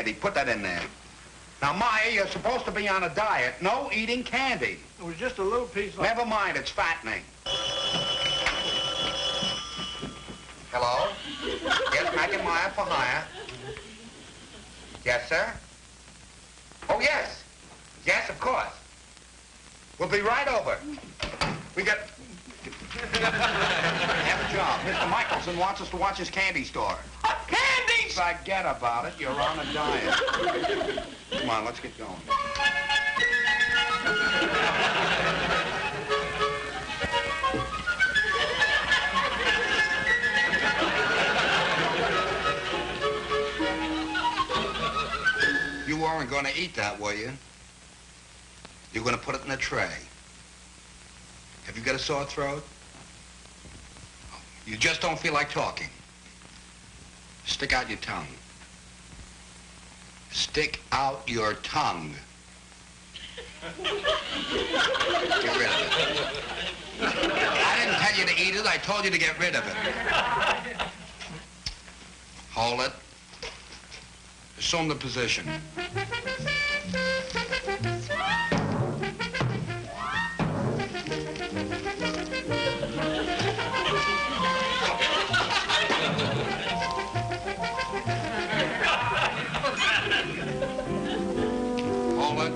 candy. Put that in there. Now, Maya, you're supposed to be on a diet. No eating candy. It was just a little piece of... Never mind, it's fattening. Hello? Yes, Mack and Myer for hire. Yes, sir? Oh, yes. Yes, of course. We'll be right over. We got... have a job. Mr. Michelson wants us to watch his candy store. Candies! Forget about it. You're on a diet. Come on, let's get going. You weren't going to eat that, were you? You're going to put it in a tray. Have you got a sore throat? You just don't feel like talking. Stick out your tongue. Stick out your tongue. Get rid of it. I didn't tell you to eat it. I told you to get rid of it. Hold it. Assume the position. Hold it.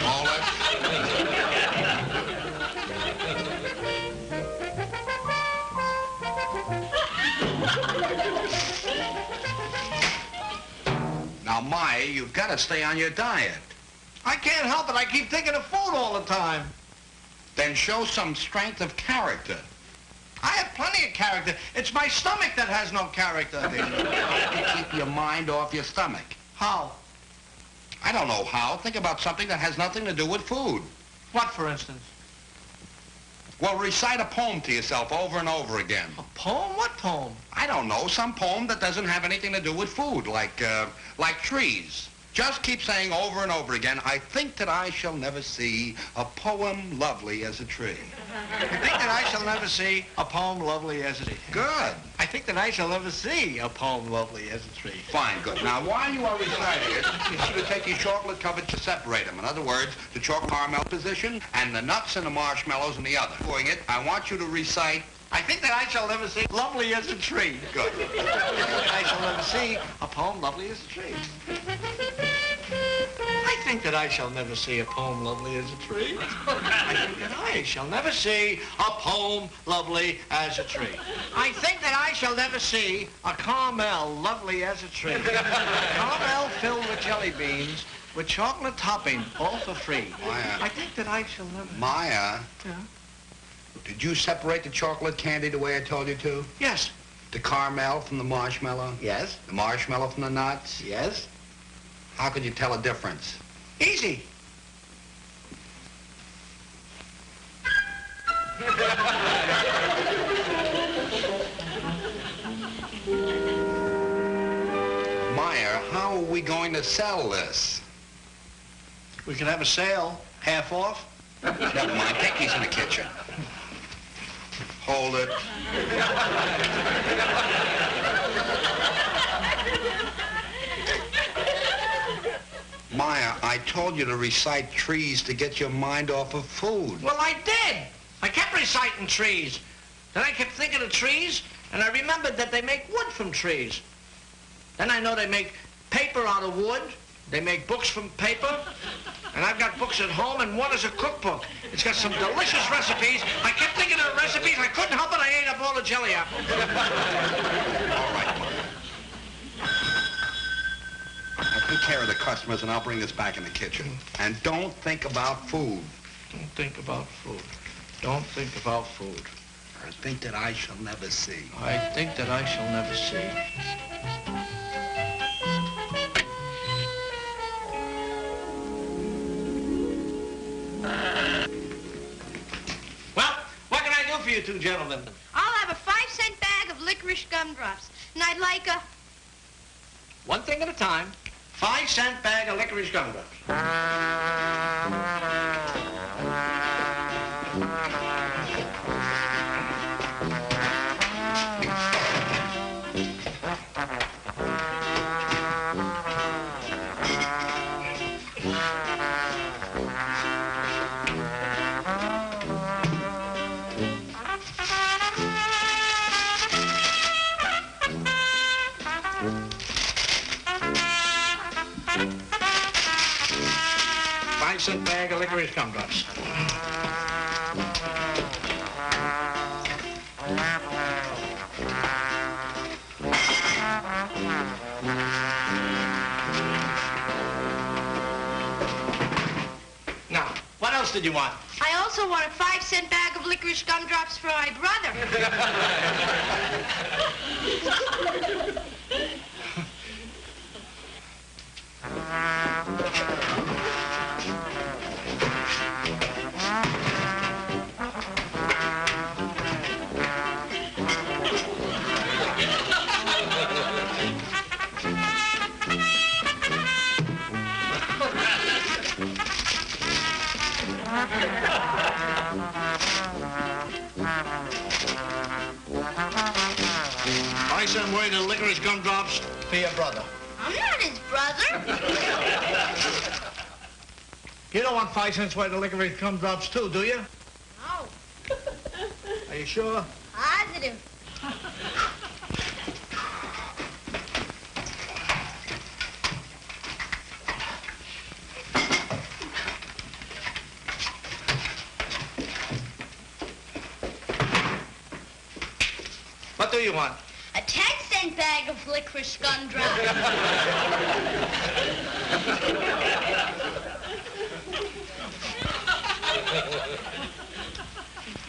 Hold it. Now, Maya, you've got to stay on your diet. I can't help it. I keep thinking of food all the time. Then show some strength of character. I have plenty of character. It's my stomach that has no character. Keep your mind off your stomach. How? I don't know how. Think about something that has nothing to do with food. What, for instance? Well, recite a poem to yourself over and over again. A poem? What poem? I don't know. Some poem that doesn't have anything to do with food, like trees. Just keep saying over and over again, I think that I shall never see a poem lovely as a tree. I think that I shall never see a poem lovely as a tree. Good. I think that I shall never see a poem lovely as a tree. Fine, good. Now, while you are reciting it, you should have taken your chocolate covered to separate them. In other words, the chocolate caramel position and the nuts and the marshmallows in the other. Doing it, I want you to recite, I think that I shall never see lovely as a tree. Good. I think that I shall never see a poem lovely as a tree. I think that I shall never see a poem lovely as a tree. I think that I shall never see a poem lovely as a tree. I think that I shall never see a caramel lovely as a tree. Caramel filled with jelly beans with chocolate topping, all for free. Maya. I think that I shall never... Maya. Yeah? Did you separate the chocolate candy the way I told you to? Yes. The caramel from the marshmallow? Yes. The marshmallow from the nuts? Yes. How could you tell a difference? Easy. Meyer, how are we going to sell this? We can have a sale, half off. Never mind, take these in the kitchen. Hold it. Maya, I told you to recite trees to get your mind off of food. Well, I did. I kept reciting trees. Then I kept thinking of trees, and I remembered that they make wood from trees. Then I know they make paper out of wood. They make books from paper. And I've got books at home, and one is a cookbook. It's got some delicious recipes. I kept thinking of the recipes. I couldn't help it. I ate up all the jelly apples. All right, Maya. Now, take care of the customers, and I'll bring this back in the kitchen. And don't think about food. Don't think about food. Don't think about food. I think that I shall never see. I think that I shall never see. two gentlemen? I'll have a 5-cent bag of licorice gumdrops, and I'd like a... One thing at a time. 5-cent bag of licorice gumdrops. Bag of licorice gumdrops. Now, what else did you want? I also want a 5-cent bag of licorice gumdrops for my brother. I sent word to licorice gumdrops for your brother. I'm not his brother. You don't want 5 cents worth of licorice gumdrops too, do you? No. Are you sure? Positive. What do you want? A 10-cent bag of licorice gumdrops.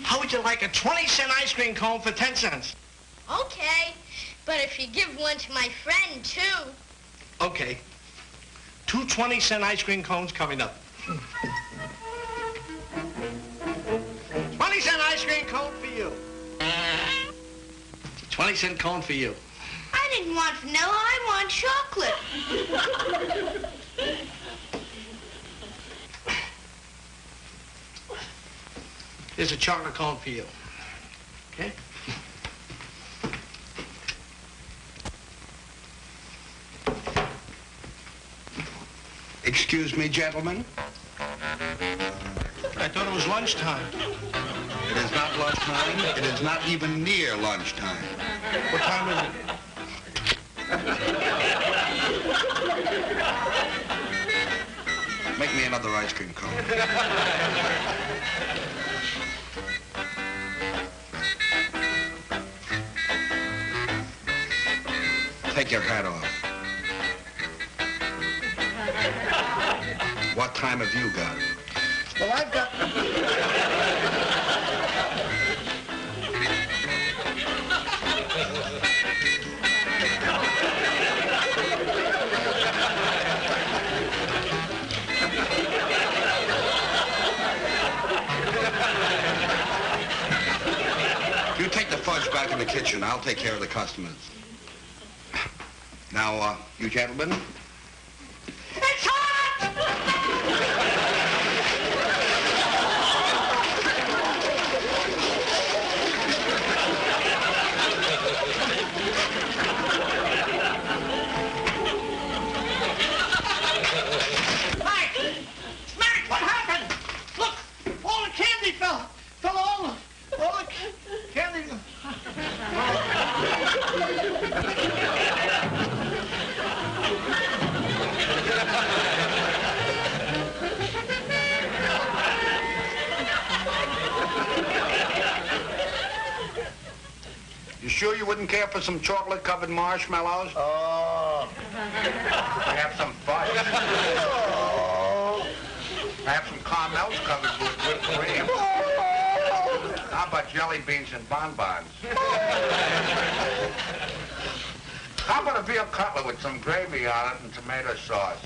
How would you like a 20-cent ice cream cone for 10 cents? Okay, but if you give one to my friend, too. Okay. 2 20-cent ice cream cones coming up. 20-cent ice cream cone for you. 20-cent cone for you. I didn't want vanilla, I want chocolate. Here's a chocolate cone for you. Okay? Excuse me, gentlemen. I thought it was lunchtime. It is not lunchtime. It is not even near lunchtime. What time is it? Make me another ice cream cone. Take your hat off. What time have you got? Well, I've got... You take the fudge back in the kitchen. I'll take care of the customers. Now, you gentlemen. It's hot! Mack, what happened? Look, all the candy fell all the candy. You sure you wouldn't care for some chocolate-covered marshmallows? Oh. I have some fudge. Oh. I have some caramels covered with whipped cream. How about jelly beans and bonbons? How about a veal cutlet with some gravy on it and tomato sauce?